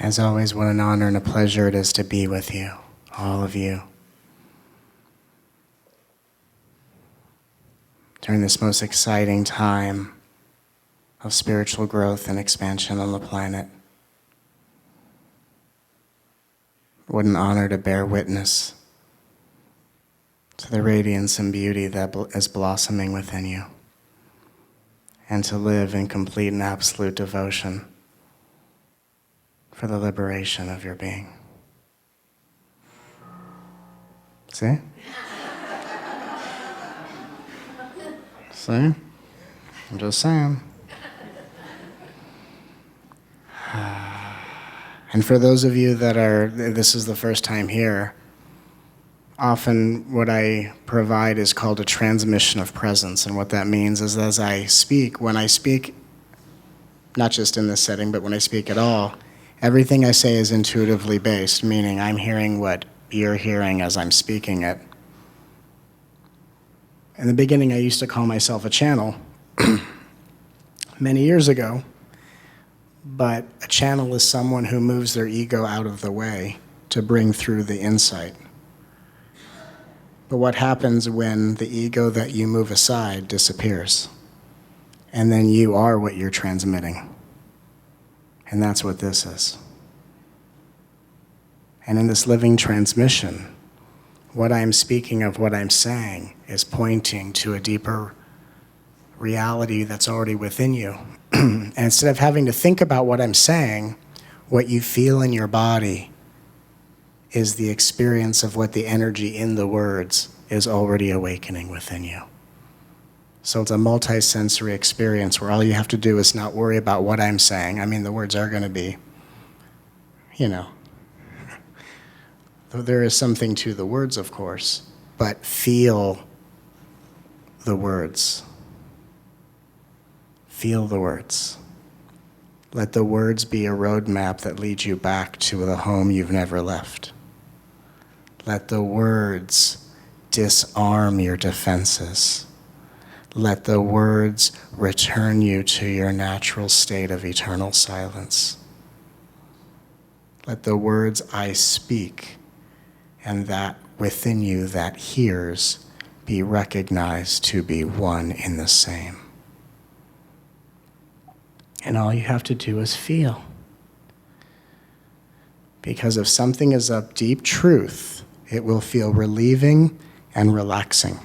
As always, what an honor and a pleasure it is to be with you, all of you, during this most exciting time of spiritual growth and expansion on the planet. What an honor to bear witness to the radiance and beauty that is blossoming within you, and to live in complete and absolute devotion for the liberation of your being. See? See? I'm just saying. And for those of you that this is the first time here, often what I provide is called a transmission of presence. And what that means is as I speak, when I speak, not just in this setting, but when I speak at all, everything I say is intuitively based, meaning I'm hearing what you're hearing as I'm speaking it. In the beginning, I used to call myself a channel many years ago, but a channel is someone who moves their ego out of the way to bring through the insight. But what happens when the ego that you move aside disappears? And then you are what you're transmitting. And that's what this is. And in this living transmission, what I'm speaking of, what I'm saying, is pointing to a deeper reality that's already within you. And instead of having to think about what I'm saying, what you feel in your body is the experience of what the energy in the words is already awakening within you. So it's a multi-sensory experience where all you have to do is not worry about what I'm saying. I mean, the words are going to be, though there is something to the words, of course, but feel the words. Feel the words. Let the words be a roadmap that leads you back to the home you've never left. Let the words disarm your defenses. Let the words return you to your natural state of eternal silence. Let the words I speak and that within you that hears be recognized to be one in the same. And all you have to do is feel. Because if something is of deep truth, it will feel relieving and relaxing.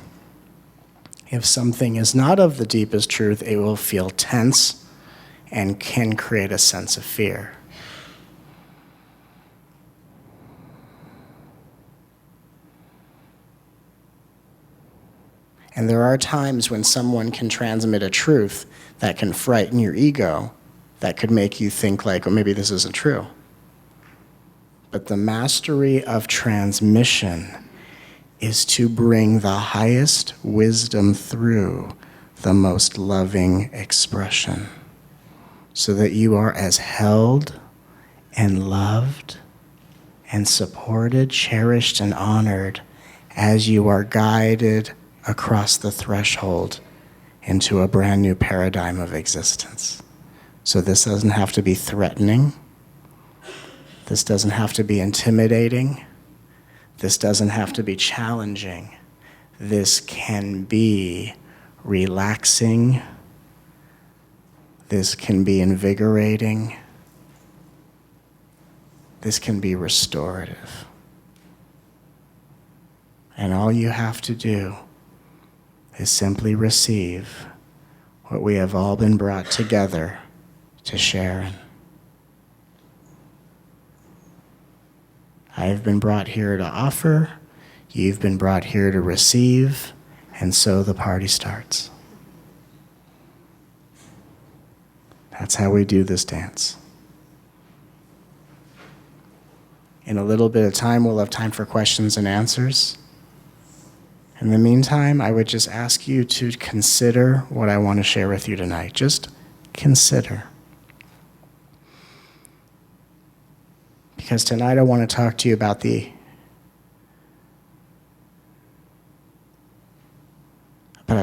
If something is not of the deepest truth, it will feel tense and can create a sense of fear. And there are times when someone can transmit a truth that can frighten your ego, that could make you think like, oh, maybe this isn't true. But the mastery of transmission is to bring the highest wisdom through the most loving expression, so that you are as held and loved and supported, cherished, and honored as you are guided across the threshold into a brand new paradigm of existence. So this doesn't have to be threatening. This doesn't have to be intimidating. This doesn't have to be challenging. This can be relaxing. This can be invigorating. This can be restorative. And all you have to do is simply receive what we have all been brought together to share in. I have been brought here to offer, you've been brought here to receive, and so the party starts. That's how we do this dance. In a little bit of time, we'll have time for questions and answers. In the meantime, I would just ask you to consider what I want to share with you tonight. Just consider. Because tonight I want to talk to you about a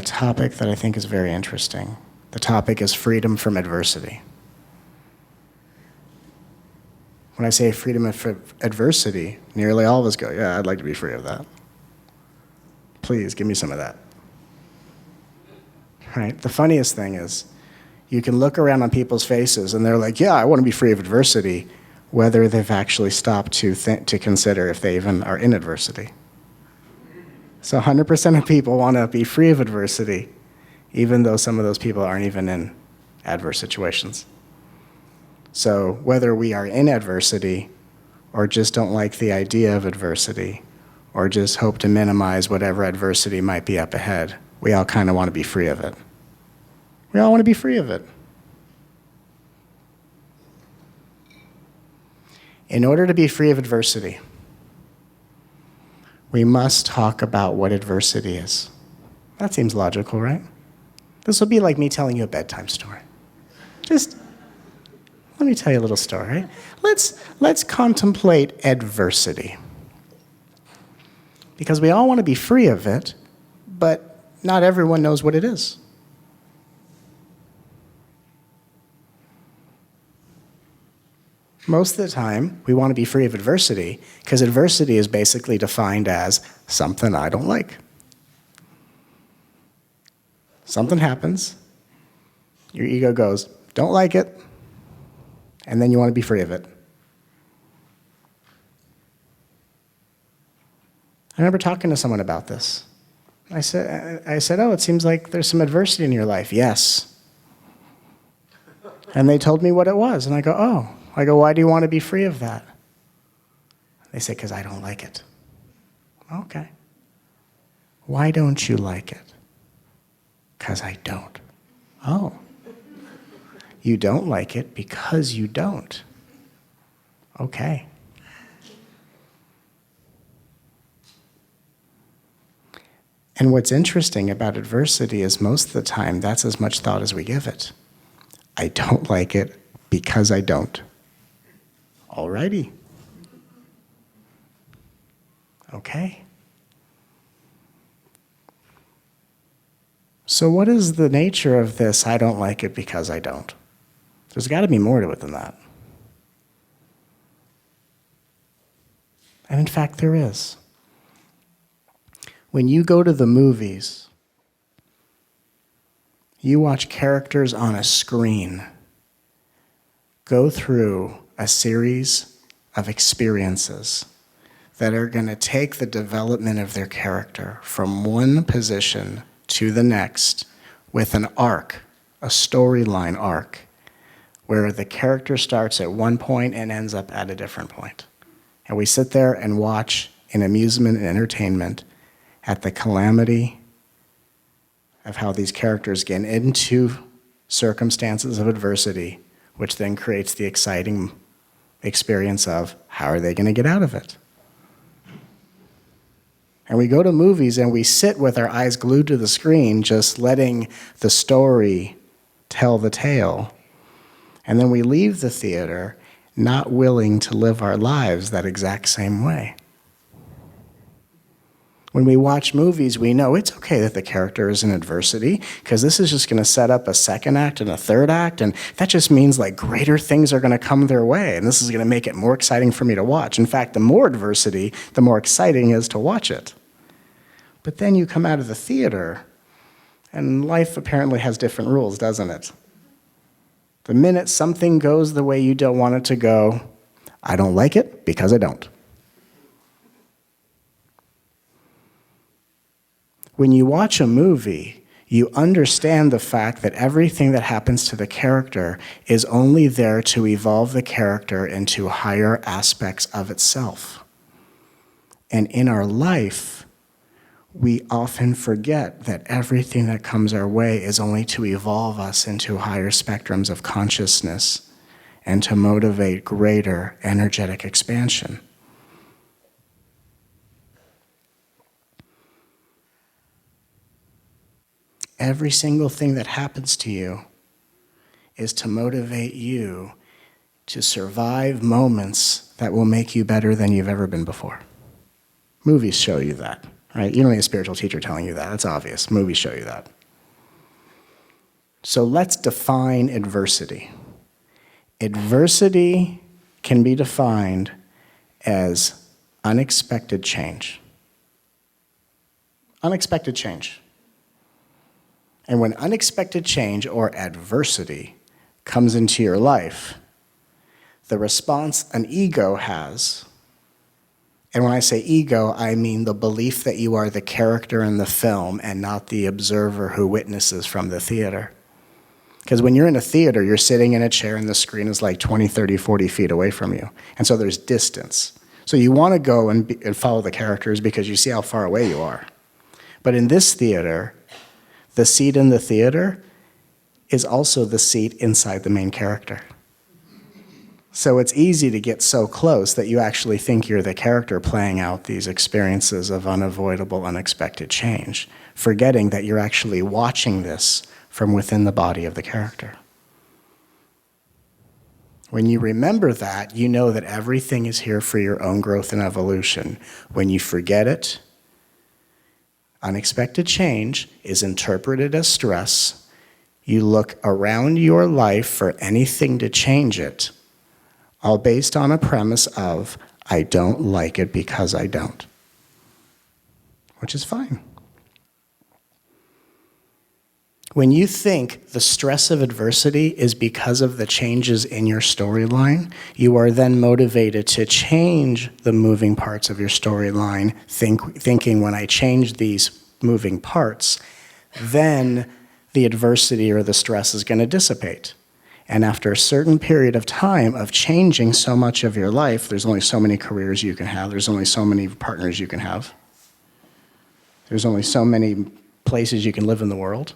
topic that I think is very interesting. The topic is freedom from adversity. When I say freedom of adversity, nearly all of us go, yeah, I'd like to be free of that. Please, give me some of that. Right? The funniest thing is, you can look around on people's faces and they're like, yeah, I want to be free of adversity, whether they've actually stopped to consider if they even are in adversity. So 100% of people want to be free of adversity, even though some of those people aren't even in adverse situations. So whether we are in adversity or just don't like the idea of adversity or just hope to minimize whatever adversity might be up ahead, we all kind of want to be free of it. We all want to be free of it. In order to be free of adversity, we must talk about what adversity is. That seems logical, right? This will be like me telling you a bedtime story. Just let me tell you a little story. Let's contemplate adversity. Because we all want to be free of it, but not everyone knows what it is. Most of the time, we want to be free of adversity because adversity is basically defined as something I don't like. Something happens, your ego goes, don't like it, and then you want to be free of it. I remember talking to someone about this. I said, oh, it seems like there's some adversity in your life. Yes. And they told me what it was, and I go, oh. I go, why do you want to be free of that? They say, because I don't like it. Okay. Why don't you like it? Because I don't. Oh. You don't like it because you don't. Okay. And what's interesting about adversity is most of the time, that's as much thought as we give it. I don't like it because I don't. Alrighty. Okay. So what is the nature of this, I don't like it because I don't? There's got to be more to it than that. And in fact, there is. When you go to the movies, you watch characters on a screen go through a series of experiences that are going to take the development of their character from one position to the next with an arc, a storyline arc, where the character starts at one point and ends up at a different point. And we sit there and watch in amusement and entertainment at the calamity of how these characters get into circumstances of adversity, which then creates the exciting experience of how are they going to get out of it. And we go to movies and we sit with our eyes glued to the screen, just letting the story tell the tale. And then we leave the theater not willing to live our lives that exact same way. When we watch movies, we know it's okay that the character is in adversity because this is just going to set up a second act and a third act, and that just means like greater things are going to come their way, and this is going to make it more exciting for me to watch. In fact, the more adversity, the more exciting it is to watch it. But then you come out of the theater, and life apparently has different rules, doesn't it? The minute something goes the way you don't want it to go, I don't like it because I don't. When you watch a movie, you understand the fact that everything that happens to the character is only there to evolve the character into higher aspects of itself. And in our life, we often forget that everything that comes our way is only to evolve us into higher spectrums of consciousness and to motivate greater energetic expansion. Every single thing that happens to you is to motivate you to survive moments that will make you better than you've ever been before. Movies show you that, right? You don't need a spiritual teacher telling you that. That's obvious. Movies show you that. So let's define adversity. Adversity can be defined as unexpected change. Unexpected change. And when unexpected change or adversity comes into your life, the response an ego has, and when I say ego, I mean the belief that you are the character in the film and not the observer who witnesses from the theater. Because when you're in a theater, you're sitting in a chair and the screen is like 20, 30, 40 feet away from you. And so there's distance. So you want to go and follow the characters because you see how far away you are. But in this theater, the seat in the theater is also the seat inside the main character. So it's easy to get so close that you actually think you're the character playing out these experiences of unavoidable, unexpected change, forgetting that you're actually watching this from within the body of the character. When you remember that, you know that everything is here for your own growth and evolution. When you forget it, unexpected change is interpreted as stress. You look around your life for anything to change it, all based on a premise of, I don't like it because I don't. Which is fine. When you think the stress of adversity is because of the changes in your storyline, you are then motivated to change the moving parts of your storyline, thinking when I change these moving parts, then the adversity or the stress is going to dissipate. And after a certain period of time of changing so much of your life, there's only so many careers you can have, there's only so many partners you can have, there's only so many places you can live in the world.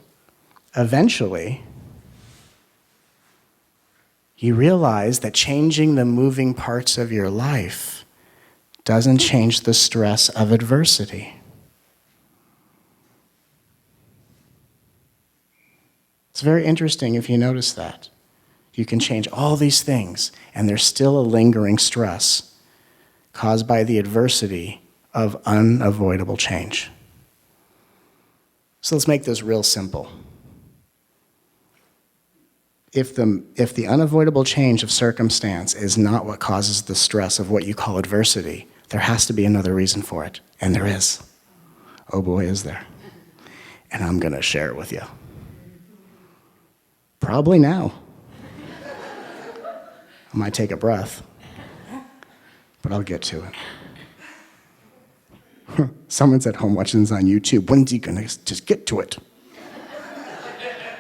Eventually, you realize that changing the moving parts of your life doesn't change the stress of adversity. It's very interesting if you notice that. You can change all these things, and there's still a lingering stress caused by the adversity of unavoidable change. So let's make this real simple. If the unavoidable change of circumstance is not what causes the stress of what you call adversity, there has to be another reason for it, and there is. Oh boy, is there. And I'm going to share it with you. Probably now. I might take a breath, but I'll get to it. Someone's at home watching this on YouTube. When's he going to just get to it?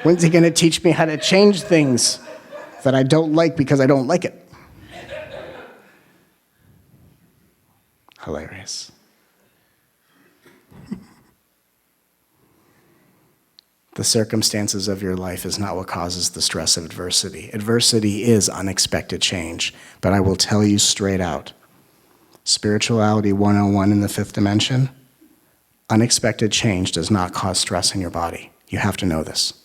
When's he going to teach me how to change things that I don't like because I don't like it? Hilarious. The circumstances of your life is not what causes the stress of adversity. Adversity is unexpected change, but I will tell you straight out, Spirituality 101 in the fifth dimension, unexpected change does not cause stress in your body. You have to know this.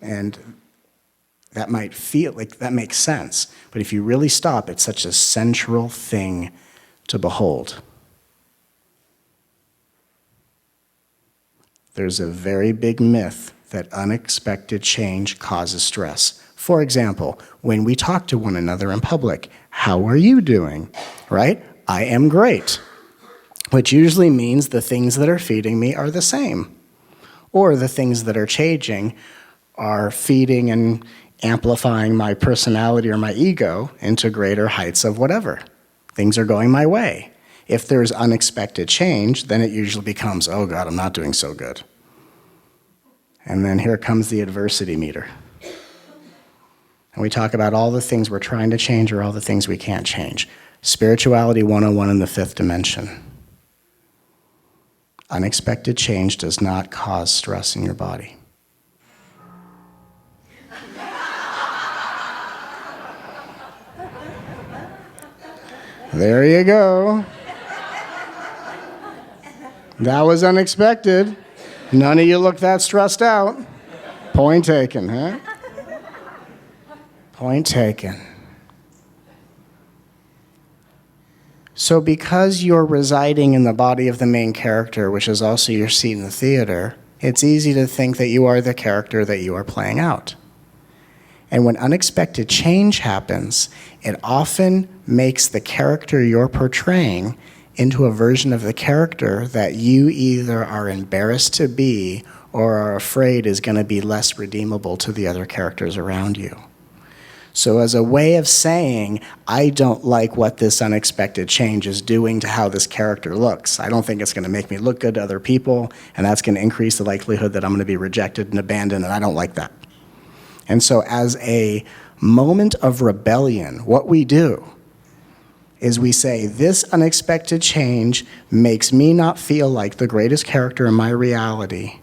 And that might feel like that makes sense, but if you really stop, it's such a central thing to behold. There's a very big myth that unexpected change causes stress. For example, when we talk to one another in public, how are you doing? Right? I am great. Which usually means the things that are feeding me are the same. Or the things that are changing are feeding and amplifying my personality or my ego into greater heights of whatever. Things are going my way. If there's unexpected change, then it usually becomes, oh God, I'm not doing so good. And then here comes the adversity meter. And we talk about all the things we're trying to change or all the things we can't change. Spirituality 101 in the fifth dimension. Unexpected change does not cause stress in your body. There you go. That was unexpected. None of you look that stressed out. Point taken, huh? Point taken. So because you're residing in the body of the main character, which is also your seat in the theater, it's easy to think that you are the character that you are playing out. And when unexpected change happens, it often makes the character you're portraying into a version of the character that you either are embarrassed to be or are afraid is going to be less redeemable to the other characters around you. So as a way of saying, I don't like what this unexpected change is doing to how this character looks. I don't think it's going to make me look good to other people, and that's going to increase the likelihood that I'm going to be rejected and abandoned, and I don't like that. And so as a moment of rebellion, what we do is we say, this unexpected change makes me not feel like the greatest character in my reality.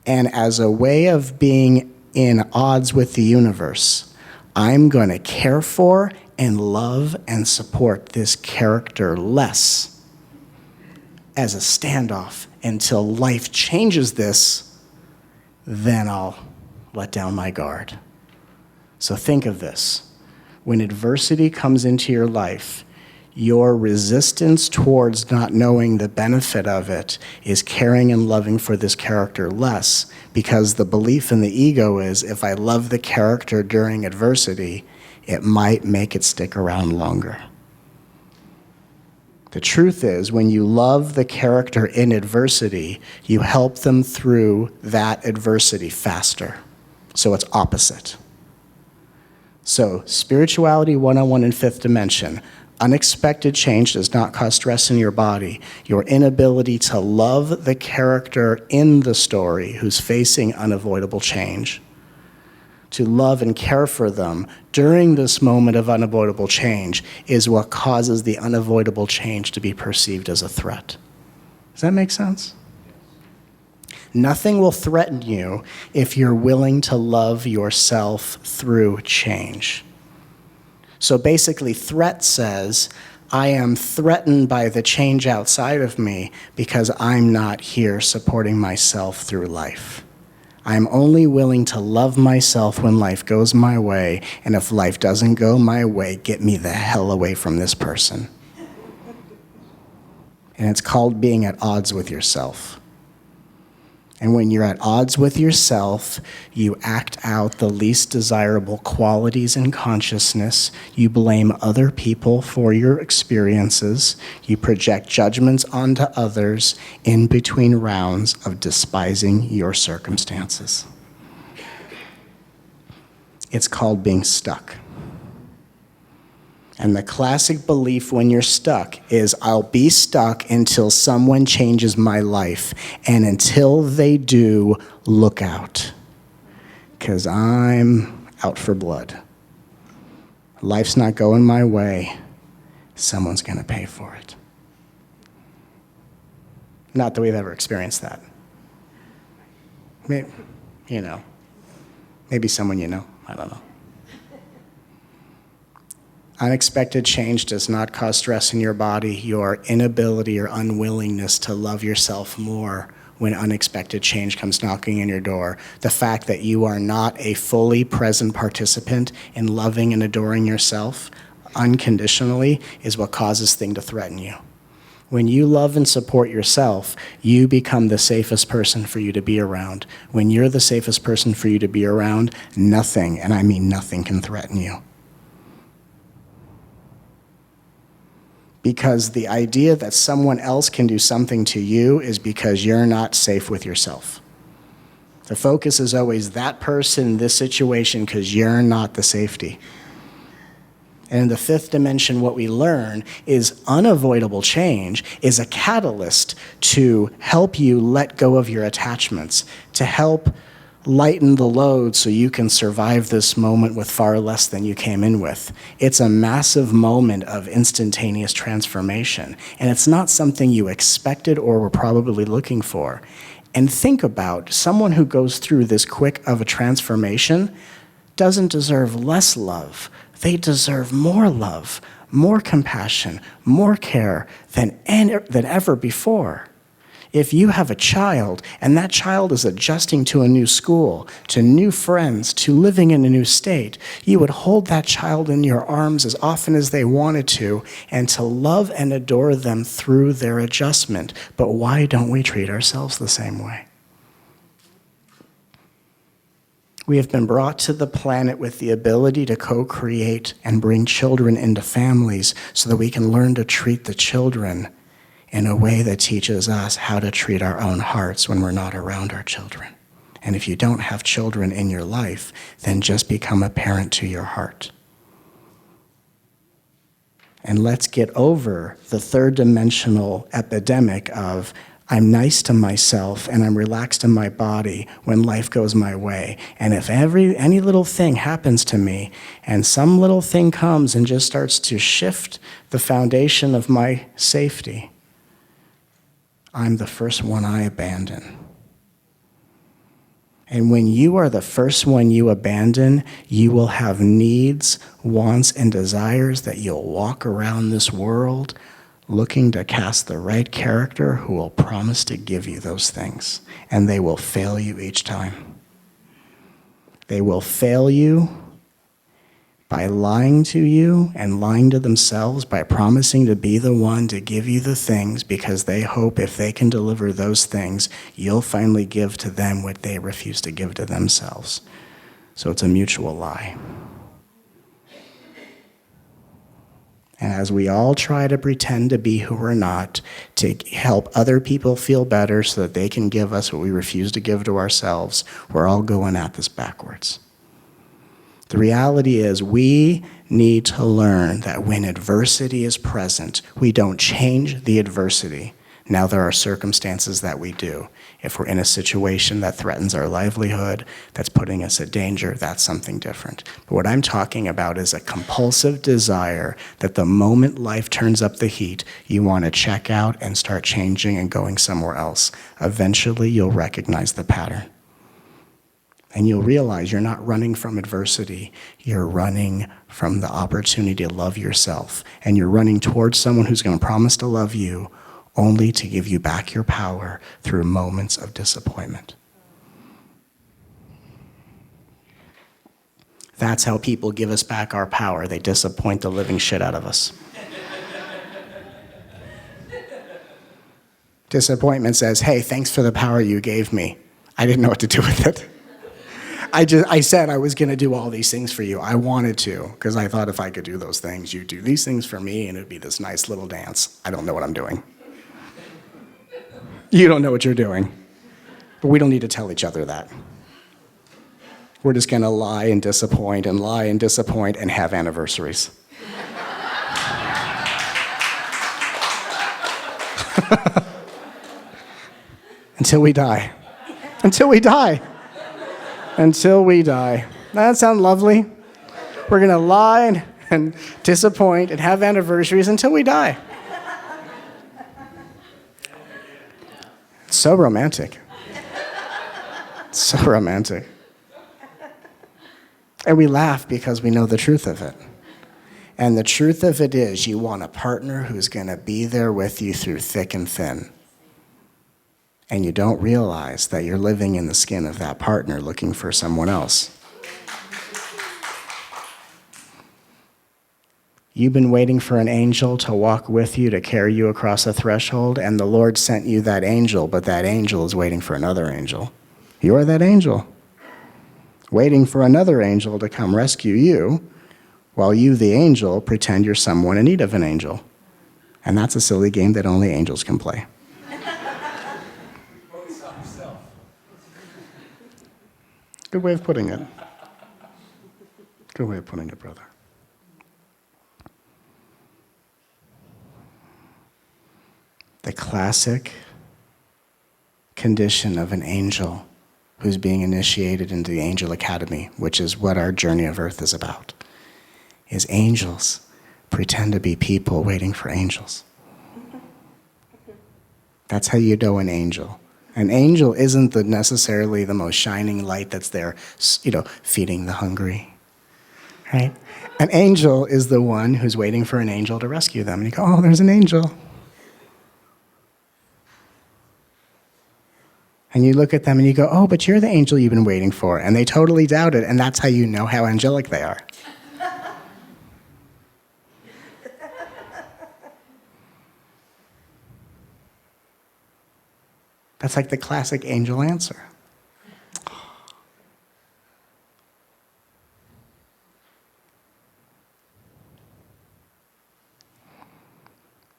And as a way of being in odds with the universe, I'm going to care for and love and support this character less as a standoff until life changes this, then I'll let down my guard. So think of this. When adversity comes into your life, your resistance towards not knowing the benefit of it is caring and loving for this character less, because the belief in the ego is, if I love the character during adversity, it might make it stick around longer. The truth is, when you love the character in adversity, you help them through that adversity faster. So it's opposite. So spirituality 101 in fifth dimension. Unexpected change does not cause stress in your body. Your inability to love the character in the story who's facing unavoidable change, to love and care for them during this moment of unavoidable change, is what causes the unavoidable change to be perceived as a threat. Does that make sense? Nothing will threaten you if you're willing to love yourself through change. So basically, threat says, I am threatened by the change outside of me because I'm not here supporting myself through life. I'm only willing to love myself when life goes my way, and if life doesn't go my way, get me the hell away from this person. And it's called being at odds with yourself. And when you're at odds with yourself, you act out the least desirable qualities in consciousness. You blame other people for your experiences. You project judgments onto others in between rounds of despising your circumstances. It's called being stuck. And the classic belief when you're stuck is, I'll be stuck until someone changes my life. And until they do, look out. Because I'm out for blood. Life's not going my way. Someone's going to pay for it. Not that we've ever experienced that. Maybe, maybe someone you know, I don't know. Unexpected change does not cause stress in your body. Your inability or unwillingness to love yourself more when unexpected change comes knocking in your door. The fact that you are not a fully present participant in loving and adoring yourself unconditionally is what causes things to threaten you. When you love and support yourself, you become the safest person for you to be around. When you're the safest person for you to be around, nothing, and I mean nothing, can threaten you. Because the idea that someone else can do something to you is because you're not safe with yourself. The focus is always that person, this situation, because you're not the safety. And in the fifth dimension, what we learn is unavoidable change is a catalyst to help you let go of your attachments, to help lighten the load so you can survive this moment with far less than you came in with. It's a massive moment of instantaneous transformation, and it's not something you expected or were probably looking for. And think about someone who goes through this quick of a transformation doesn't deserve less love. They deserve more love, more compassion, more care than ever before. If you have a child and that child is adjusting to a new school, to new friends, to living in a new state, you would hold that child in your arms as often as they wanted to and to love and adore them through their adjustment. But why don't we treat ourselves the same way? We have been brought to the planet with the ability to co-create and bring children into families so that we can learn to treat the children in a way that teaches us how to treat our own hearts when we're not around our children. And if you don't have children in your life, then just become a parent to your heart. And let's get over the third dimensional epidemic of I'm nice to myself and I'm relaxed in my body when life goes my way. And if any little thing happens to me and some little thing comes and just starts to shift the foundation of my safety, I'm the first one I abandon. And when you are the first one you abandon, you will have needs, wants, and desires that you'll walk around this world looking to cast the right character who will promise to give you those things. And they will fail you each time. They will fail you by lying to you and lying to themselves, by promising to be the one to give you the things because they hope if they can deliver those things, you'll finally give to them what they refuse to give to themselves. So it's a mutual lie. And as we all try to pretend to be who we're not, to help other people feel better so that they can give us what we refuse to give to ourselves, we're all going at this backwards. The reality is we need to learn that when adversity is present, we don't change the adversity. Now there are circumstances that we do. If we're in a situation that threatens our livelihood, that's putting us at danger, that's something different. But what I'm talking about is a compulsive desire that the moment life turns up the heat, you want to check out and start changing and going somewhere else. Eventually, you'll recognize the pattern. And you'll realize you're not running from adversity, you're running from the opportunity to love yourself. And you're running towards someone who's going to promise to love you only to give you back your power through moments of disappointment. That's how people give us back our power. They disappoint the living shit out of us. Disappointment says, hey, thanks for the power you gave me. I didn't know what to do with it. I said I was going to do all these things for you. I wanted to, because I thought if I could do those things, you'd do these things for me, and it'd be this nice little dance. I don't know what I'm doing. You don't know what you're doing. But we don't need to tell each other that. We're just going to lie and disappoint and have anniversaries. Until we die. Until we die. Until we die. That sounds lovely. We're going to lie and disappoint and have anniversaries until we die. It's so romantic. So romantic. And we laugh because we know the truth of it. And the truth of it is you want a partner who's going to be there with you through thick and thin. And you don't realize that you're living in the skin of that partner looking for someone else. You've been waiting for an angel to walk with you, to carry you across a threshold, and the Lord sent you that angel, but that angel is waiting for another angel. You're that angel, waiting for another angel to come rescue you, while you, the angel, pretend you're someone in need of an angel. And that's a silly game that only angels can play. Good way of putting it. Good way of putting it, brother. The classic condition of an angel who's being initiated into the Angel Academy, which is what our journey of earth is about, is angels pretend to be people waiting for angels. That's how you know an angel. An angel isn't necessarily the most shining light that's there, feeding the hungry, right? An angel is the one who's waiting for an angel to rescue them. And you go, oh, there's an angel. And you look at them and you go, oh, but you're the angel you've been waiting for. And they totally doubt it, and that's how you know how angelic they are. That's like the classic angel answer.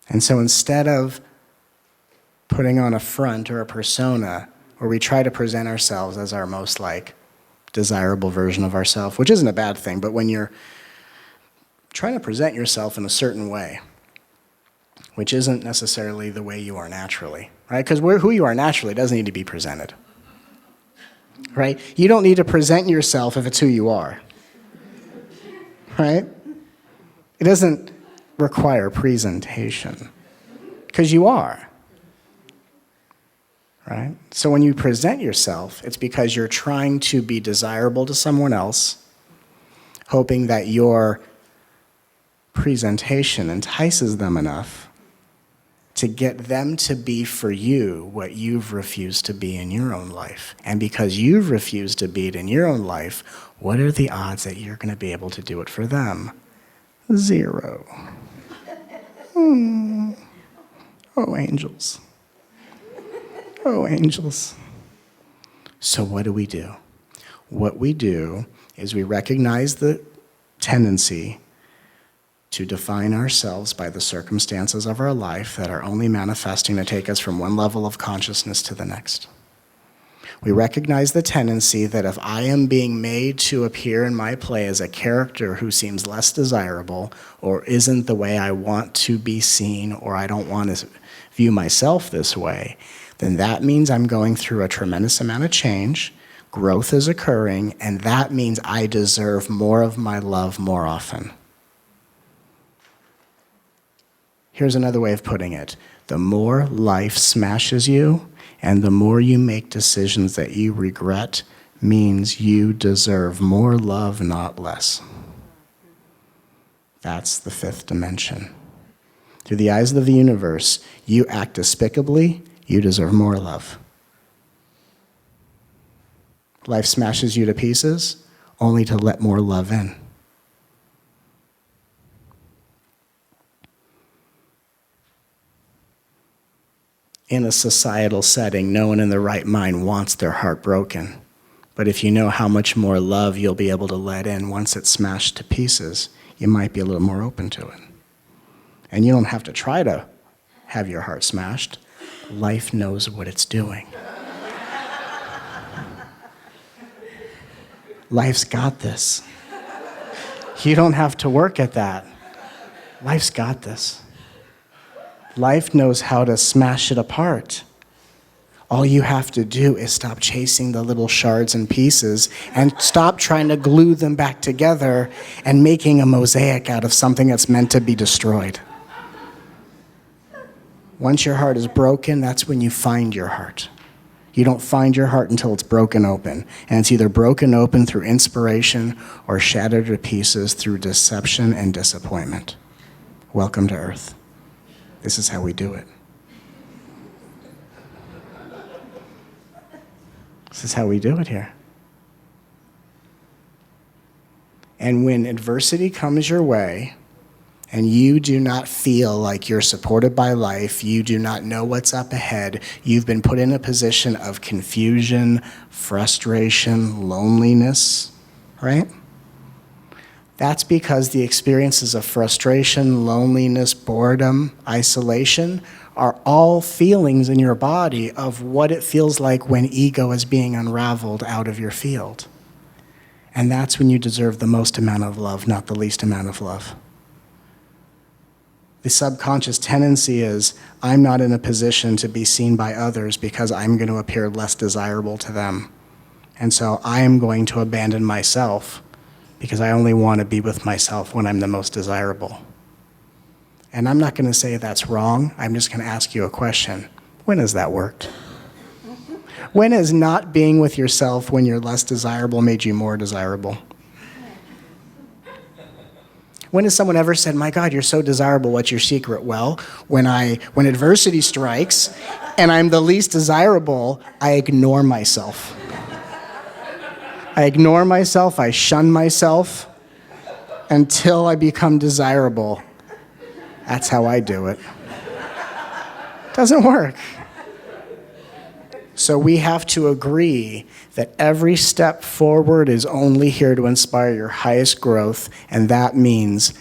And so instead of putting on a front or a persona where we try to present ourselves as our most desirable version of ourselves, which isn't a bad thing, but when you're trying to present yourself in a certain way, which isn't necessarily the way you are naturally, right? Because who you are naturally doesn't need to be presented, right? You don't need to present yourself if it's who you are, right? It doesn't require presentation, because you are, right? So when you present yourself, it's because you're trying to be desirable to someone else, hoping that your presentation entices them enough to get them to be for you what you've refused to be in your own life. And because you've refused to be it in your own life, what are the odds that you're going to be able to do it for them? 0. Oh, angels. Oh, angels. So what do? What we do is we recognize the tendency to define ourselves by the circumstances of our life that are only manifesting to take us from one level of consciousness to the next. We recognize the tendency that if I am being made to appear in my play as a character who seems less desirable or isn't the way I want to be seen, or I don't want to view myself this way, then that means I'm going through a tremendous amount of change, growth is occurring, and that means I deserve more of my love more often. Here's another way of putting it. The more life smashes you and the more you make decisions that you regret means you deserve more love, not less. That's the 5th dimension. Through the eyes of the universe, you act despicably, you deserve more love. Life smashes you to pieces, only to let more love in. In a societal setting, no one in their right mind wants their heart broken. But if you know how much more love you'll be able to let in once it's smashed to pieces, you might be a little more open to it. And you don't have to try to have your heart smashed. Life knows what it's doing. Life's got this. You don't have to work at that. Life's got this. Life knows how to smash it apart. All you have to do is stop chasing the little shards and pieces and stop trying to glue them back together and making a mosaic out of something that's meant to be destroyed. Once your heart is broken, that's when you find your heart. You don't find your heart until it's broken open. And it's either broken open through inspiration or shattered to pieces through deception and disappointment. Welcome to Earth. This is how we do it. This is how we do it here. And when adversity comes your way, and you do not feel like you're supported by life, you do not know what's up ahead, you've been put in a position of confusion, frustration, loneliness, right? That's because the experiences of frustration, loneliness, boredom, isolation are all feelings in your body of what it feels like when ego is being unraveled out of your field. And that's when you deserve the most amount of love, not the least amount of love. The subconscious tendency is, I'm not in a position to be seen by others because I'm going to appear less desirable to them. And so I am going to abandon myself because I only want to be with myself when I'm the most desirable. And I'm not going to say that's wrong. I'm just going to ask you a question. When has that worked? When has not being with yourself when you're less desirable made you more desirable? When has someone ever said, my God, you're so desirable, what's your secret? Well, when adversity strikes and I'm the least desirable, I ignore myself. I shun myself until I become desirable. That's how I do it. Doesn't work. So we have to agree that every step forward is only here to inspire your highest growth, and that means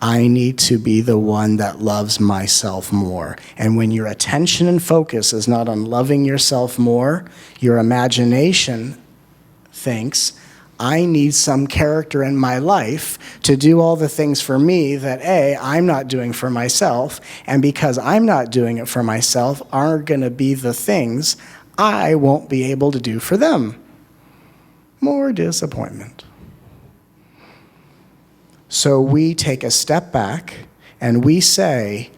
I need to be the one that loves myself more. And when your attention and focus is not on loving yourself more, your imagination thinks, I need some character in my life to do all the things for me that A, I'm not doing for myself, and because I'm not doing it for myself, are going to be the things I won't be able to do for them. More disappointment. So we take a step back and we say,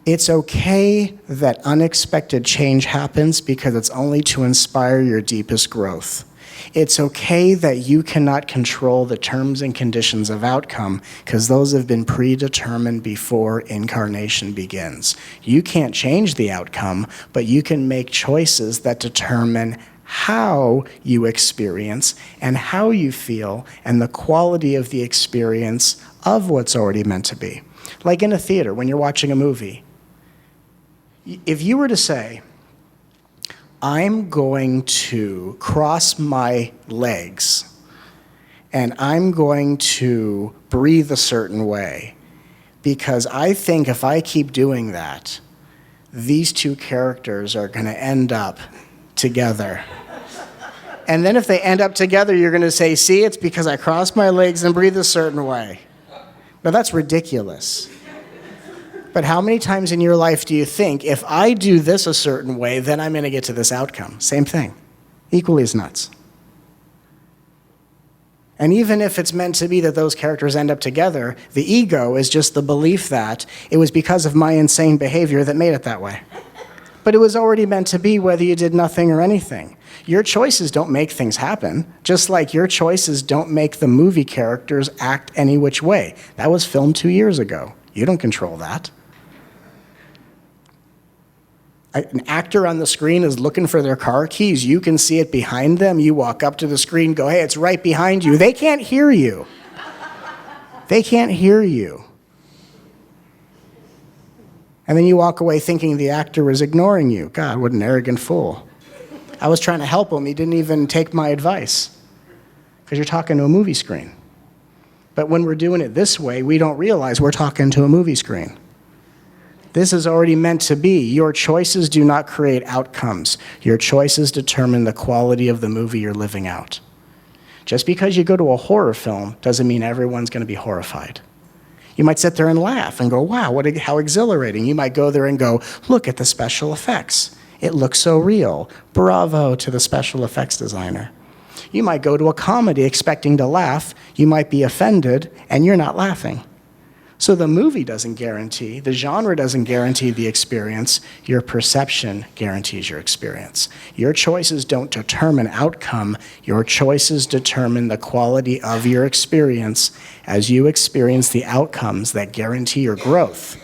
it's okay that unexpected change happens because it's only to inspire your deepest growth. It's okay that you cannot control the terms and conditions of outcome because those have been predetermined before incarnation begins. You can't change the outcome, but you can make choices that determine how you experience and how you feel and the quality of the experience of what's already meant to be. Like in a theater, when you're watching a movie, if you were to say, I'm going to cross my legs and I'm going to breathe a certain way because I think if I keep doing that, these two characters are going to end up together. And then if they end up together, you're going to say, see, it's because I crossed my legs and breathe a certain way. Now that's ridiculous. But how many times in your life do you think, if I do this a certain way, then I'm going to get to this outcome? Same thing. Equally as nuts. And even if it's meant to be that those characters end up together, the ego is just the belief that it was because of my insane behavior that made it that way. But it was already meant to be whether you did nothing or anything. Your choices don't make things happen, just like your choices don't make the movie characters act any which way. That was filmed 2 years ago. You don't control that. An actor on the screen is looking for their car keys. You can see it behind them. You walk up to the screen, go, hey, it's right behind you. They can't hear you. They can't hear you. And then you walk away thinking the actor was ignoring you. God, what an arrogant fool. I was trying to help him. He didn't even take my advice. Because you're talking to a movie screen. But when we're doing it this way, we don't realize we're talking to a movie screen. This is already meant to be. Your choices do not create outcomes. Your choices determine the quality of the movie you're living out. Just because you go to a horror film doesn't mean everyone's going to be horrified. You might sit there and laugh and go, wow, how exhilarating. You might go there and go, look at the special effects. It looks so real. Bravo to the special effects designer. You might go to a comedy expecting to laugh. You might be offended, and you're not laughing. So the movie doesn't guarantee, the genre doesn't guarantee the experience. Your perception guarantees your experience. Your choices don't determine outcome. Your choices determine the quality of your experience as you experience the outcomes that guarantee your growth.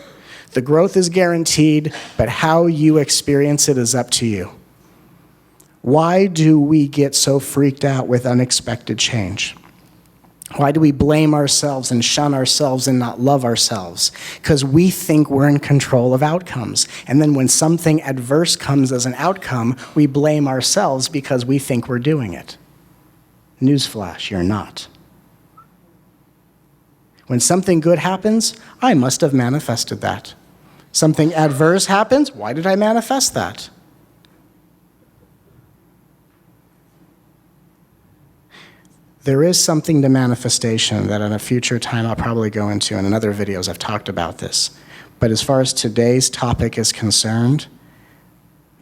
The growth is guaranteed, but how you experience it is up to you. Why do we get so freaked out with unexpected change? Why do we blame ourselves and shun ourselves and not love ourselves? Because we think we're in control of outcomes. And then when something adverse comes as an outcome, we blame ourselves because we think we're doing it. Newsflash, you're not. When something good happens, I must have manifested that. Something adverse happens, why did I manifest that? There is something to manifestation that in a future time I'll probably go into, and in other videos I've talked about this. But as far as today's topic is concerned,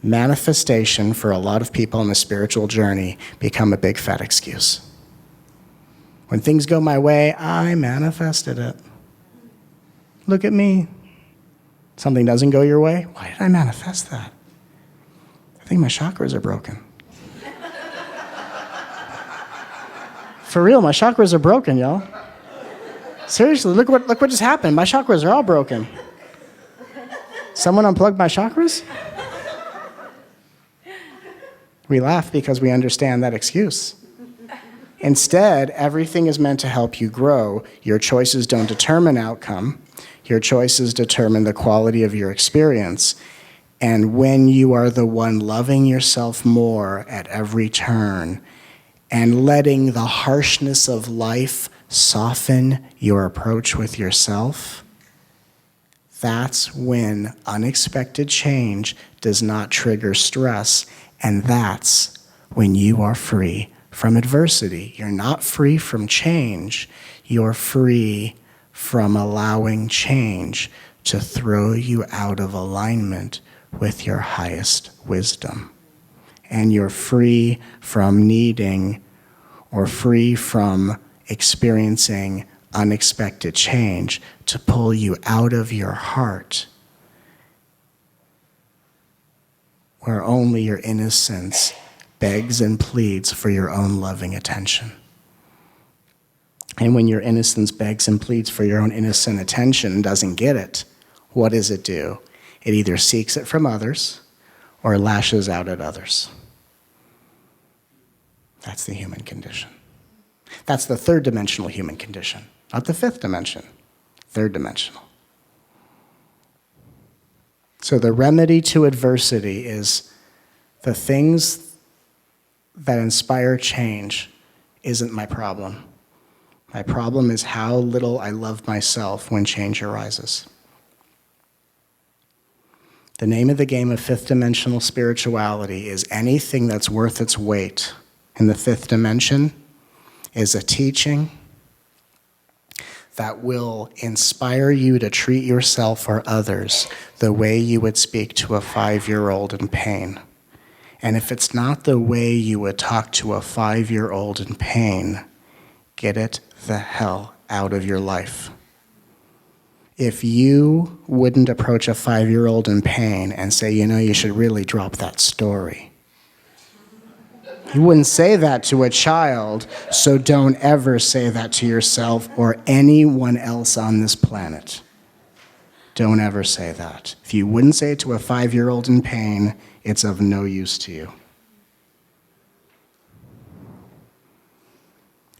manifestation for a lot of people in the spiritual journey become a big fat excuse. When things go my way, I manifested it. Look at me. Something doesn't go your way, why did I manifest that? I think my chakras are broken. For real, my chakras are broken, y'all. Seriously, look what just happened. My chakras are all broken. Someone unplugged my chakras? We laugh because we understand that excuse. Instead, everything is meant to help you grow. Your choices don't determine outcome. Your choices determine the quality of your experience. And when you are the one loving yourself more at every turn, and letting the harshness of life soften your approach with yourself, that's when unexpected change does not trigger stress, and that's when you are free from adversity. You're not free from change. You're free from allowing change to throw you out of alignment with your highest wisdom. And you're free from needing or free from experiencing unexpected change to pull you out of your heart, where only your innocence begs and pleads for your own loving attention. And when your innocence begs and pleads for your own innocent attention and doesn't get it, what does it do? It either seeks it from others or lashes out at others. That's the human condition. That's the third dimensional human condition, not the fifth dimension, third dimensional. So the remedy to adversity is the things that inspire change isn't my problem. My problem is how little I love myself when change arises. The name of the game of fifth dimensional spirituality is anything that's worth its weight in the fifth dimension is a teaching that will inspire you to treat yourself or others the way you would speak to a 5-year-old in pain. And if it's not the way you would talk to a 5-year-old in pain, get it the hell out of your life. If you wouldn't approach a 5-year-old in pain and say, you should really drop that story. You wouldn't say that to a child, so don't ever say that to yourself or anyone else on this planet. Don't ever say that. If you wouldn't say it to a 5-year-old in pain, it's of no use to you.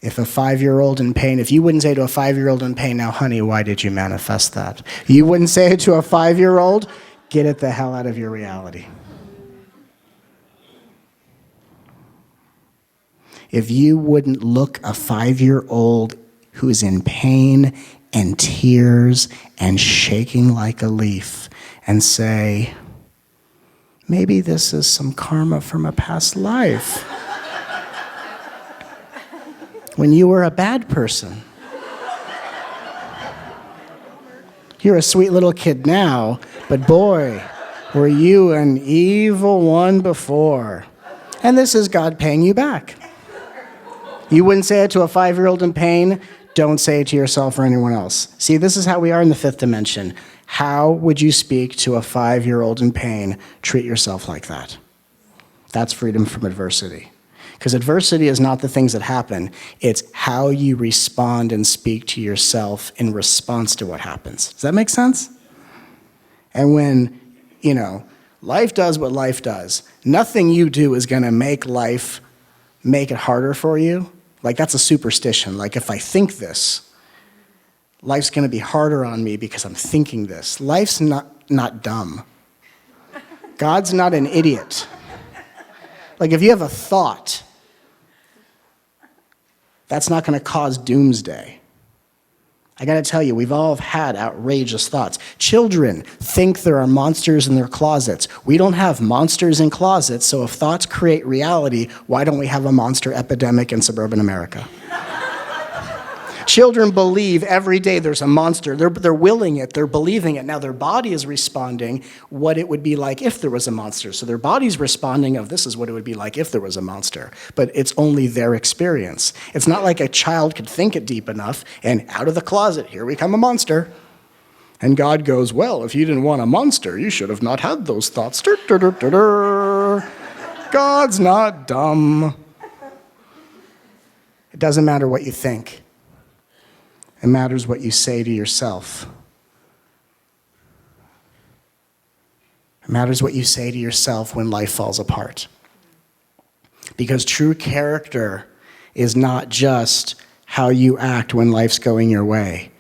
If a 5-year-old in pain, if you wouldn't say to a 5-year-old in pain, now honey, why did you manifest that? You wouldn't say it to a 5-year-old, get it the hell out of your reality. If you wouldn't look a 5-year-old who's in pain and tears and shaking like a leaf and say, maybe this is some karma from a past life. When you were a bad person. You're a sweet little kid now, but boy, were you an evil one before. And this is God paying you back. You wouldn't say it to a 5-year-old in pain, don't say it to yourself or anyone else. See, this is how we are in the fifth dimension. How would you speak to a 5-year-old in pain? Treat yourself like that. That's freedom from adversity. Because adversity is not the things that happen, it's how you respond and speak to yourself in response to what happens. Does that make sense? And when, life does what life does, nothing you do is going to make it harder for you. Like, that's a superstition. Like, if I think this, life's going to be harder on me because I'm thinking this. Life's not dumb. God's not an idiot. Like, if you have a thought, that's not going to cause doomsday. I got to tell you, we've all had outrageous thoughts. Children think there are monsters in their closets. We don't have monsters in closets, so if thoughts create reality, why don't we have a monster epidemic in suburban America? Children believe every day there's a monster. They're willing it. They're believing it. Now their body is responding what it would be like if there was a monster. So their body's responding of this is what it would be like if there was a monster. But it's only their experience. It's not like a child could think it deep enough and out of the closet, here we come a monster. And God goes, well, if you didn't want a monster, you should have not had those thoughts. God's not dumb. It doesn't matter what you think. It matters what you say to yourself. It matters what you say to yourself when life falls apart. Because true character is not just how you act when life's going your way.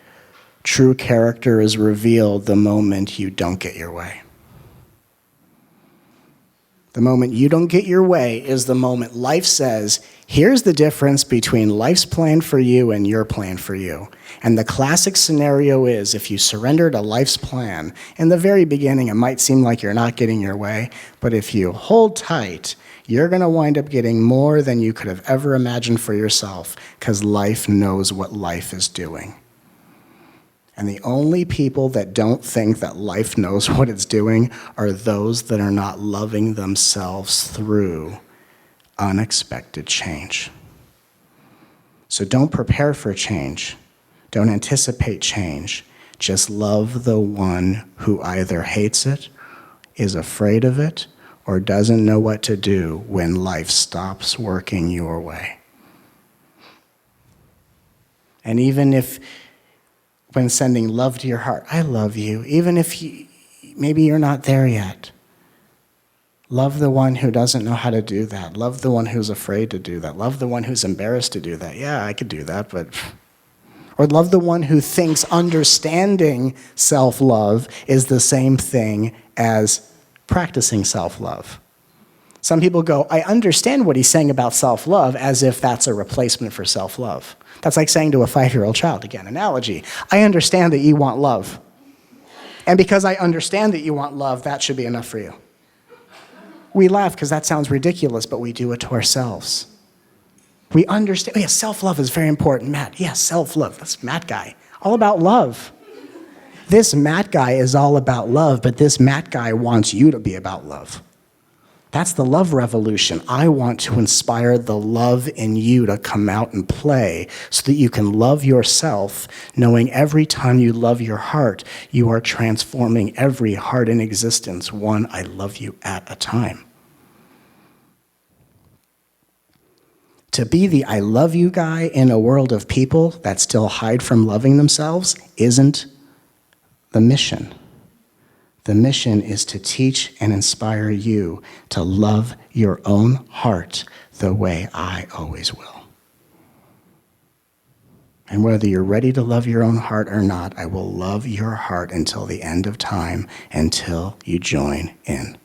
True character is revealed the moment you don't get your way. The moment you don't get your way is the moment life says, here's the difference between life's plan for you and your plan for you. And the classic scenario is if you surrender to life's plan, in the very beginning it might seem like you're not getting your way, but if you hold tight, you're going to wind up getting more than you could have ever imagined for yourself, because life knows what life is doing. And the only people that don't think that life knows what it's doing are those that are not loving themselves through unexpected change. So don't prepare for change. Don't anticipate change. Just love the one who either hates it, is afraid of it, or doesn't know what to do when life stops working your way. And even if when sending love to your heart, I love you, even if maybe you're not there yet. Love the one who doesn't know how to do that. Love the one who's afraid to do that. Love the one who's embarrassed to do that. Yeah, I could do that, but... Or love the one who thinks understanding self-love is the same thing as practicing self-love. Some people go, I understand what he's saying about self-love, as if that's a replacement for self-love. That's like saying to a 5-year-old child, again, analogy, I understand that you want love. And because I understand that you want love, that should be enough for you. We laugh because that sounds ridiculous, but we do it to ourselves. We understand, oh yeah, self-love is very important, Matt. Yeah, self-love, that's Matt guy. All about love. This Matt guy is all about love, but this Matt guy wants you to be about love. That's the love revolution. I want to inspire the love in you to come out and play so that you can love yourself, knowing every time you love your heart, you are transforming every heart in existence, one I love you at a time. To be the I love you guy in a world of people that still hide from loving themselves isn't the mission. The mission is to teach and inspire you to love your own heart the way I always will. And whether you're ready to love your own heart or not, I will love your heart until the end of time, until you join in.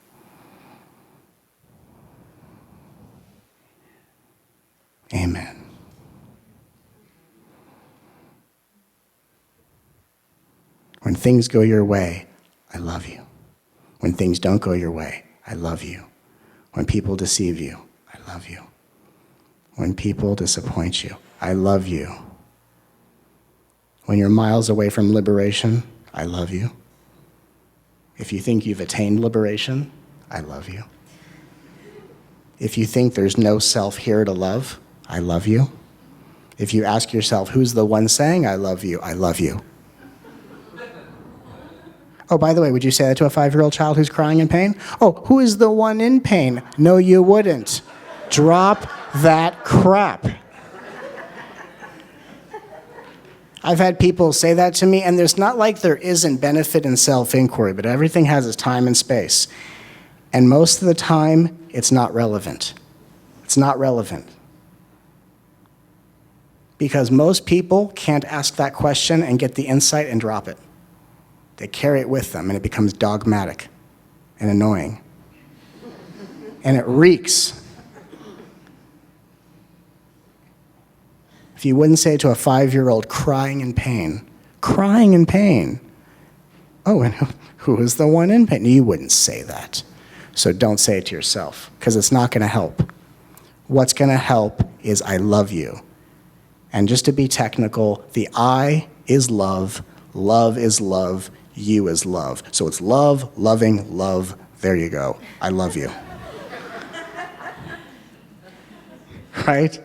Amen. When things go your way, I love you. When things don't go your way, I love you. When people deceive you, I love you. When people disappoint you, I love you. When you're miles away from liberation, I love you. If you think you've attained liberation, I love you. If you think there's no self here to love, I love you. If you ask yourself, who's the one saying I love you? I love you. Oh, by the way, would you say that to a 5-year-old child who's crying in pain? Oh, who is the one in pain? No, you wouldn't. Drop that crap. I've had people say that to me, and there's not like there isn't benefit in self-inquiry, but everything has its time and space. And most of the time, it's not relevant. It's not relevant. Because most people can't ask that question and get the insight and drop it. They carry it with them, and it becomes dogmatic and annoying. And it reeks. If you wouldn't say it to a 5-year-old crying in pain, oh, and who is the one in pain? You wouldn't say that. So don't say it to yourself, because it's not going to help. What's going to help is I love you. And just to be technical, the I is love is love, you is love. So it's love, loving, love. There you go. I love you. Right?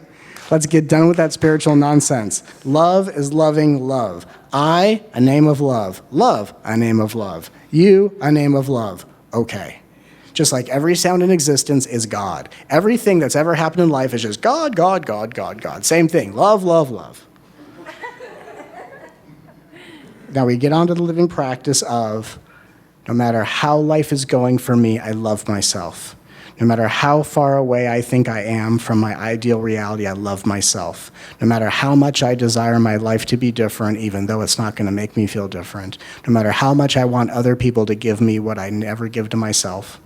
Let's get done with that spiritual nonsense. Love is loving love. I, a name of love. Love, a name of love. You, a name of love. Okay. Just like every sound in existence is God. Everything that's ever happened in life is just God, God, God, God, God. Same thing. Love, love, love. Now we get on to the living practice of no matter how life is going for me, I love myself. No matter how far away I think I am from my ideal reality, I love myself. No matter how much I desire my life to be different, even though it's not going to make me feel different. No matter how much I want other people to give me what I never give to myself.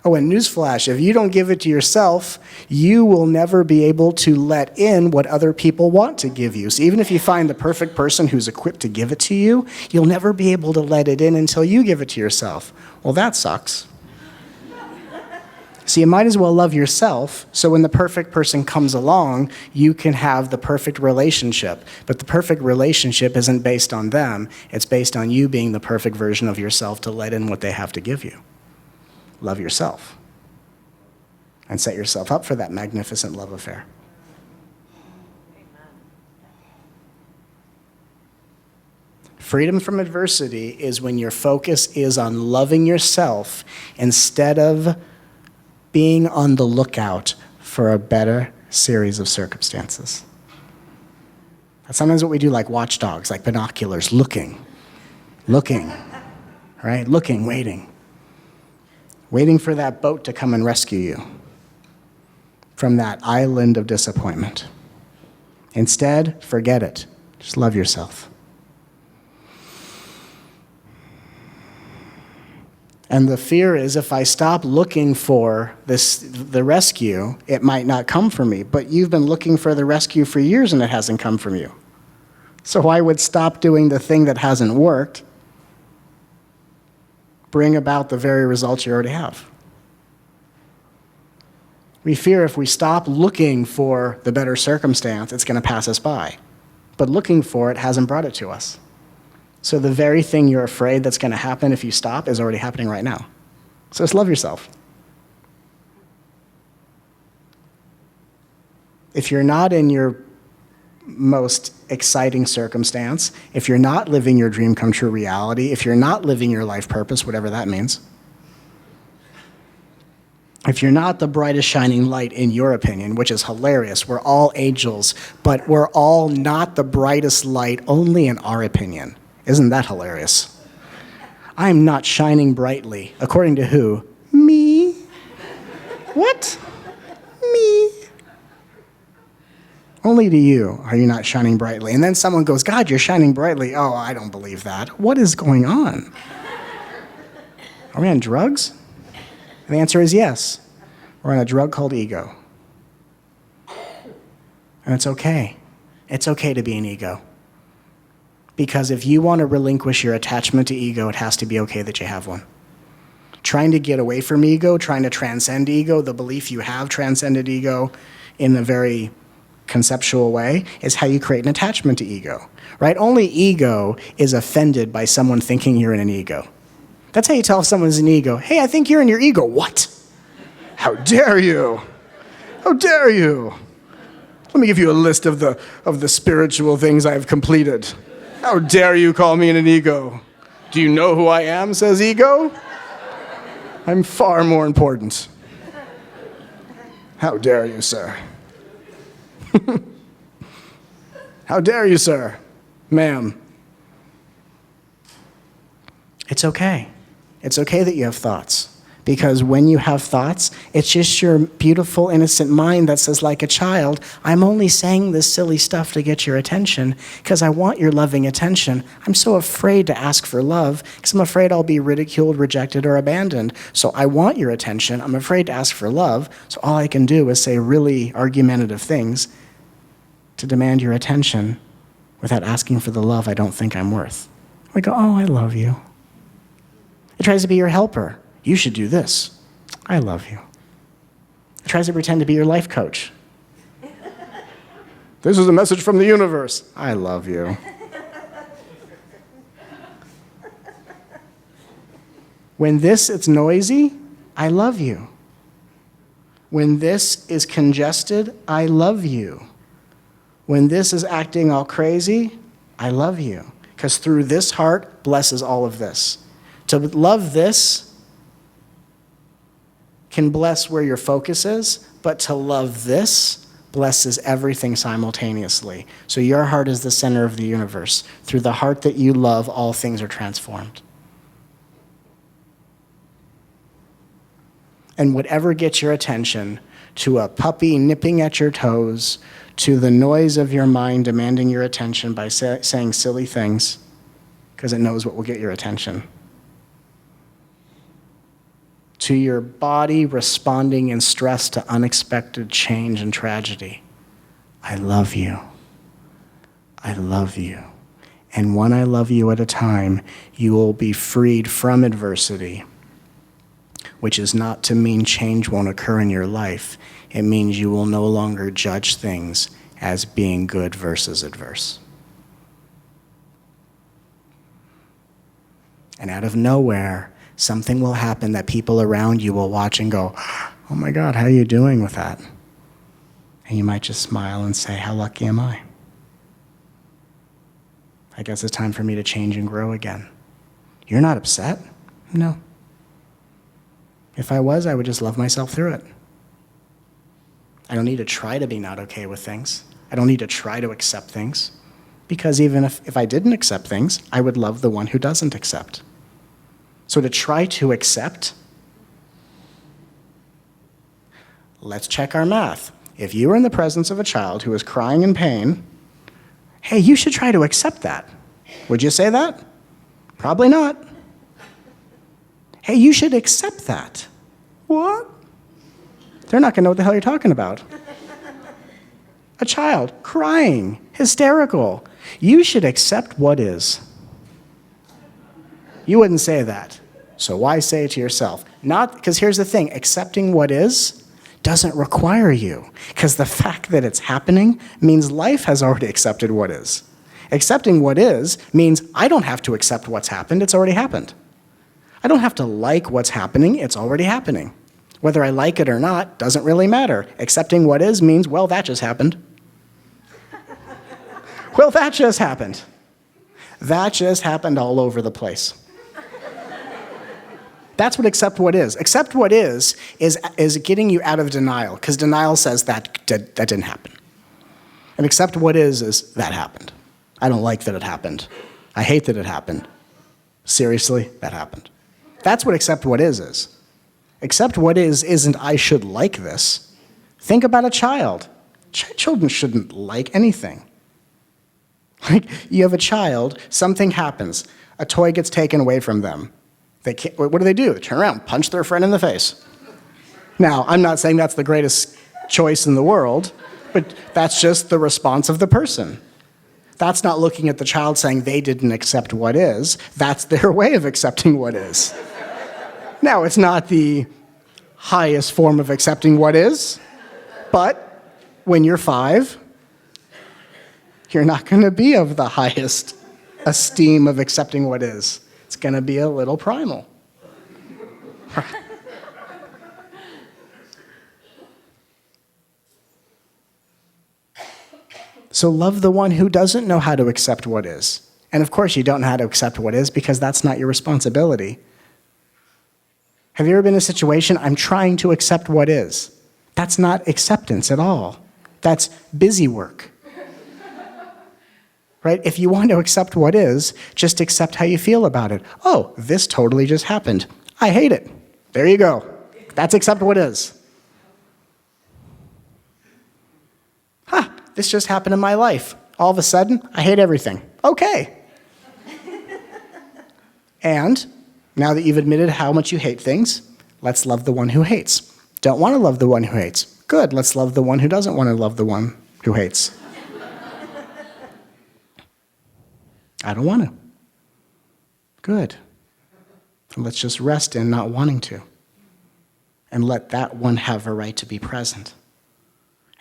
Oh, and newsflash, if you don't give it to yourself, you will never be able to let in what other people want to give you. So even if you find the perfect person who's equipped to give it to you, you'll never be able to let it in until you give it to yourself. Well, that sucks. So you might as well love yourself, so when the perfect person comes along, you can have the perfect relationship. But the perfect relationship isn't based on them. It's based on you being the perfect version of yourself to let in what they have to give you. Love yourself. And set yourself up for that magnificent love affair. Freedom from adversity is when your focus is on loving yourself instead of being on the lookout for a better series of circumstances. That's sometimes what we do, like watchdogs, like binoculars, looking, right? Looking, waiting for that boat to come and rescue you from that island of disappointment. Instead, forget it. Just love yourself. And the fear is if I stop looking for the rescue, it might not come for me. But you've been looking for the rescue for years and it hasn't come from you. So I would stop doing the thing that hasn't worked, bring about the very results you already have. We fear if we stop looking for the better circumstance, it's going to pass us by. But looking for it hasn't brought it to us. So the very thing you're afraid that's going to happen if you stop is already happening right now. So just love yourself. If you're not in your most exciting circumstance, if you're not living your dream come true reality, if you're not living your life purpose, whatever that means, if you're not the brightest shining light in your opinion, which is hilarious, we're all angels, but we're all not the brightest light only in our opinion. Isn't that hilarious? I'm not shining brightly. According to who? Me. What? Me. Only to you are you not shining brightly. And then someone goes, God, you're shining brightly. Oh, I don't believe that. What is going on? Are we on drugs? And the answer is yes. We're on a drug called ego. And it's okay. It's okay to be an ego. Because if you want to relinquish your attachment to ego, it has to be okay that you have one. Trying to get away from ego, trying to transcend ego, the belief you have transcended ego in a very conceptual way, is how you create an attachment to ego, right? Only ego is offended by someone thinking you're in an ego. That's how you tell if someone's an ego. Hey, I think you're in your ego. What? How dare you? How dare you? Let me give you a list of the spiritual things I've completed. How dare you call me an ego? Do you know who I am, says ego? I'm far more important. How dare you, sir? How dare you, sir? Ma'am. It's okay. It's okay that you have thoughts. Because when you have thoughts, it's just your beautiful, innocent mind that says, like a child, I'm only saying this silly stuff to get your attention because I want your loving attention. I'm so afraid to ask for love because I'm afraid I'll be ridiculed, rejected, or abandoned. So I want your attention. I'm afraid to ask for love. So all I can do is say really argumentative things to demand your attention without asking for the love I don't think I'm worth. We go, oh, I love you. It tries to be your helper. You should do this. I love you. It tries to pretend to be your life coach. This is a message from the universe. I love you. When this is noisy, I love you. When this is congested, I love you. When this is acting all crazy, I love you. Because through this heart blesses all of this. To love this can bless where your focus is, but to love this blesses everything simultaneously. So your heart is the center of the universe. Through the heart that you love, all things are transformed. And whatever gets your attention, to a puppy nipping at your toes, to the noise of your mind demanding your attention by saying silly things, because it knows what will get your attention. to your body responding in stress to unexpected change and tragedy. I love you. I love you. And one I love you at a time, you will be freed from adversity, which is not to mean change won't occur in your life. It means you will no longer judge things as being good versus adverse. And out of nowhere, something will happen that people around you will watch and go, oh my God, how are you doing with that? And you might just smile and say, how lucky am I? I guess it's time for me to change and grow again. You're not upset? No. If I was, I would just love myself through it. I don't need to try to be not okay with things. I don't need to try to accept things. Because even if I didn't accept things, I would love the one who doesn't accept. So to try to accept, let's check our math. If you were in the presence of a child who was crying in pain, hey, you should try to accept that. Would you say that? Probably not. Hey, you should accept that. What? They're not going to know what the hell you're talking about. A child crying, hysterical. You should accept what is. You wouldn't say that. So why say it to yourself? Not, because here's the thing, accepting what is doesn't require you. Because the fact that it's happening means life has already accepted what is. Accepting what is means I don't have to accept what's happened, it's already happened. I don't have to like what's happening, it's already happening. Whether I like it or not doesn't really matter. Accepting what is means, well, that just happened. Well, that just happened. That just happened all over the place. That's what accept what is. Accept what is getting you out of denial, because denial says that didn't happen. And accept what is that happened. I don't like that it happened. I hate that it happened. Seriously, that happened. That's what accept what is. Accept what is isn't I should like this. Think about a child. Children shouldn't like anything. Like, you have a child, something happens, a toy gets taken away from them. What do? They turn around, punch their friend in the face. Now, I'm not saying that's the greatest choice in the world, but that's just the response of the person. That's not looking at the child saying they didn't accept what is. That's their way of accepting what is. Now, it's not the highest form of accepting what is, but when you're 5, you're not going to be of the highest esteem of accepting what is. It's going to be a little primal. So love the one who doesn't know how to accept what is. And of course you don't know how to accept what is because that's not your responsibility. Have you ever been in a situation, I'm trying to accept what is? That's not acceptance at all. That's busy work. Right? If you want to accept what is, just accept how you feel about it. Oh, this totally just happened. I hate it. There you go. That's accept what is. This just happened in my life. All of a sudden, I hate everything. Okay. And now that you've admitted how much you hate things, let's love the one who hates. Don't want to love the one who hates. Good, let's love the one who doesn't want to love the one who hates. I don't want to. Good. Let's just rest in not wanting to. And let that one have a right to be present.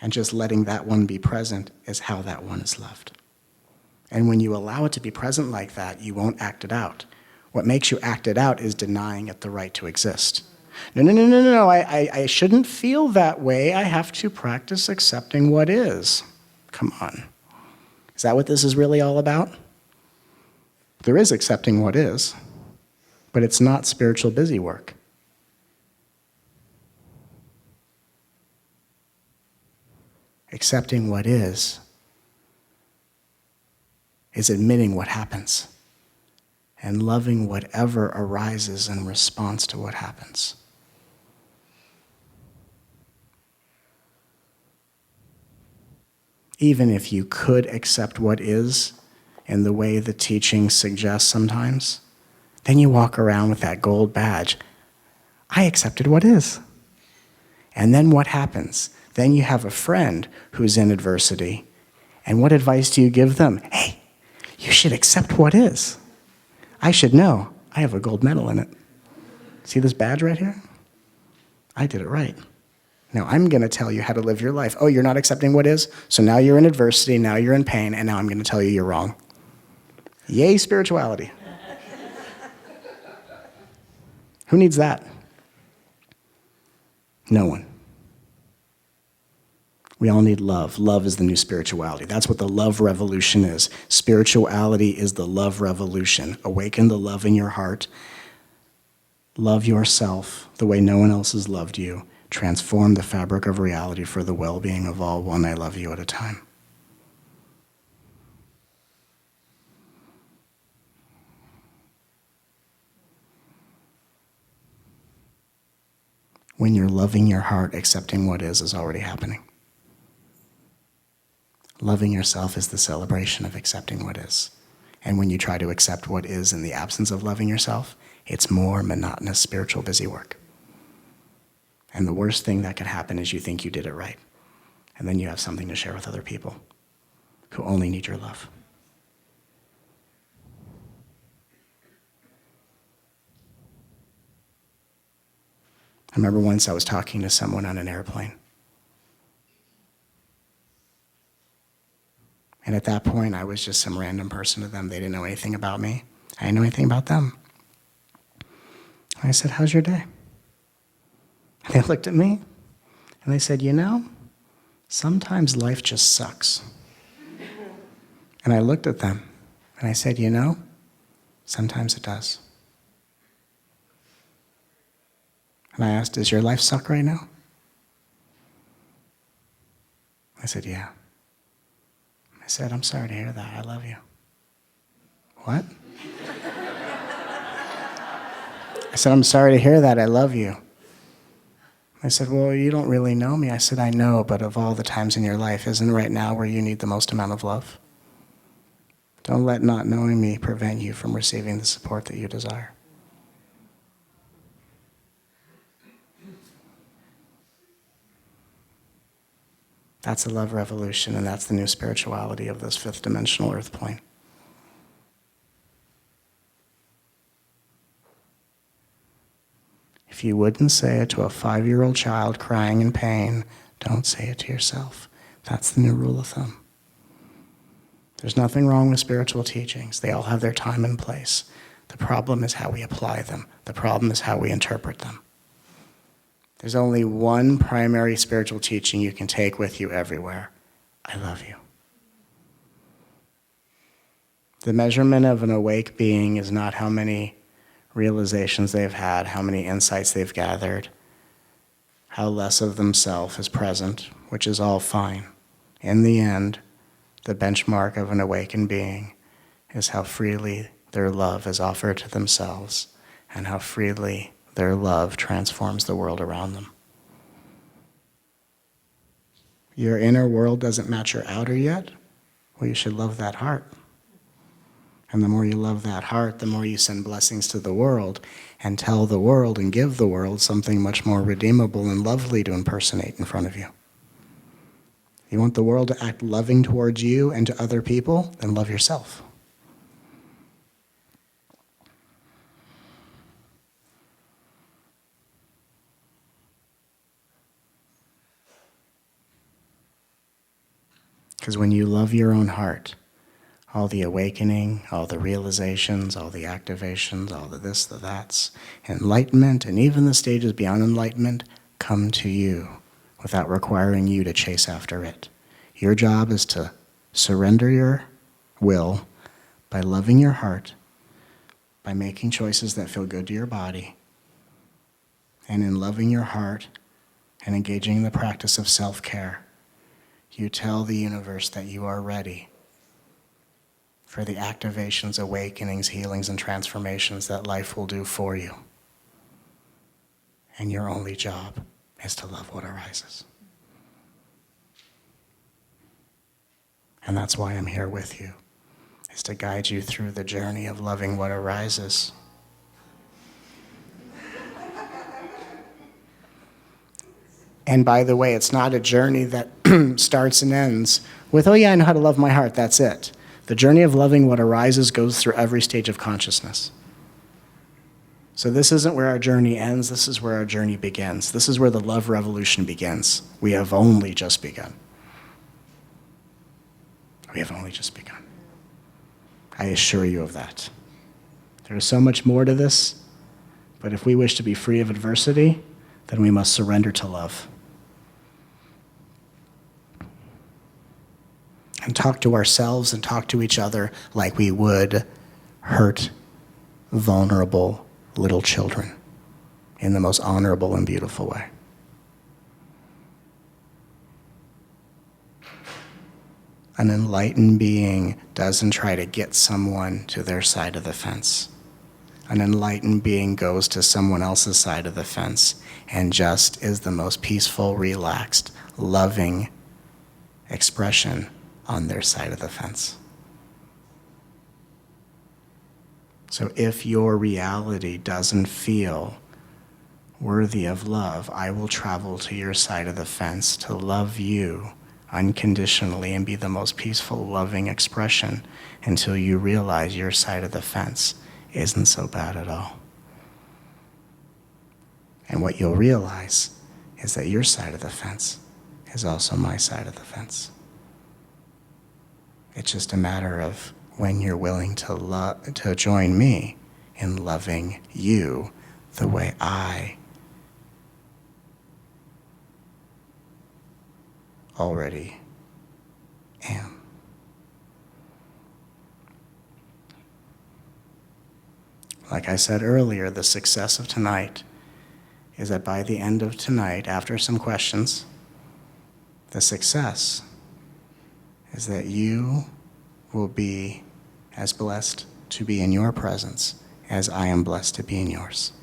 And just letting that one be present is how that one is loved. And when you allow it to be present like that, you won't act it out. What makes you act it out is denying it the right to exist. No, I shouldn't feel that way. I have to practice accepting what is. Come on. Is that what this is really all about? There is accepting what is, but it's not spiritual busy work. Accepting what is admitting what happens and loving whatever arises in response to what happens. Even if you could accept what is in the way the teaching suggests sometimes, then you walk around with that gold badge. I accepted what is. And then what happens? Then you have a friend who's in adversity. And what advice do you give them? Hey, you should accept what is. I should know. I have a gold medal in it. See this badge right here? I did it right. Now I'm going to tell you how to live your life. Oh, you're not accepting what is? So now you're in adversity, now you're in pain, and now I'm going to tell you you're wrong. Yay, spirituality. Who needs that? No one. We all need love. Love is the new spirituality. That's what the love revolution is. Spirituality is the love revolution. Awaken the love in your heart. Love yourself the way no one else has loved you. Transform the fabric of reality for the well-being of all, one I love you at a time. When you're loving your heart, accepting what is already happening. Loving yourself is the celebration of accepting what is. And when you try to accept what is in the absence of loving yourself, it's more monotonous spiritual busy work. And the worst thing that could happen is you think you did it right. And then you have something to share with other people who only need your love. I remember once I was talking to someone on an airplane. And at that point, I was just some random person to them. They didn't know anything about me. I didn't know anything about them. And I said, how's your day? And they looked at me, and they said, you know, sometimes life just sucks. And I looked at them, and I said, you know, sometimes it does. And I asked, does your life suck right now? I said, yeah. I said, I'm sorry to hear that. I love you. What? I said, I'm sorry to hear that. I love you. I said, well, you don't really know me. I said, I know, but of all the times in your life, isn't right now where you need the most amount of love? Don't let not knowing me prevent you from receiving the support that you desire. That's the love revolution, and that's the new spirituality of this fifth dimensional earth plane. If you wouldn't say it to a 5-year-old child crying in pain, don't say it to yourself. That's the new rule of thumb. There's nothing wrong with spiritual teachings. They all have their time and place. The problem is how we apply them. The problem is how we interpret them. There's only one primary spiritual teaching you can take with you everywhere. I love you. The measurement of an awake being is not how many realizations they've had, how many insights they've gathered, how less of themselves is present, which is all fine. In the end, the benchmark of an awakened being is how freely their love is offered to themselves and how freely their love transforms the world around them. Your inner world doesn't match your outer yet? Well, you should love that heart. And the more you love that heart, the more you send blessings to the world and tell the world and give the world something much more redeemable and lovely to impersonate in front of you. You want the world to act loving towards you and to other people? Then love yourself. Because when you love your own heart, all the awakening, all the realizations, all the activations, all the this, the that's, enlightenment, and even the stages beyond enlightenment come to you without requiring you to chase after it. Your job is to surrender your will by loving your heart, by making choices that feel good to your body, and in loving your heart and engaging in the practice of self-care, you tell the universe that you are ready for the activations, awakenings, healings, and transformations that life will do for you. And your only job is to love what arises. And that's why I'm here with you, is to guide you through the journey of loving what arises. And by the way, it's not a journey that starts and ends with, oh yeah, I know how to love my heart, that's it. The journey of loving what arises goes through every stage of consciousness. So this isn't where our journey ends, this is where our journey begins. This is where the love revolution begins. We have only just begun. We have only just begun. I assure you of that. There is so much more to this, but if we wish to be free of adversity, then we must surrender to love. And talk to ourselves and talk to each other like we would hurt, vulnerable little children in the most honorable and beautiful way. An enlightened being doesn't try to get someone to their side of the fence. An enlightened being goes to someone else's side of the fence and just is the most peaceful, relaxed, loving expression on their side of the fence. So if your reality doesn't feel worthy of love, I will travel to your side of the fence to love you unconditionally and be the most peaceful, loving expression until you realize your side of the fence isn't so bad at all. And what you'll realize is that your side of the fence is also my side of the fence. It's just a matter of when you're willing to join me in loving you the way I already am. Like I said earlier, the success of tonight is that by the end of tonight, after some questions, the success is that you will be as blessed to be in your presence as I am blessed to be in yours.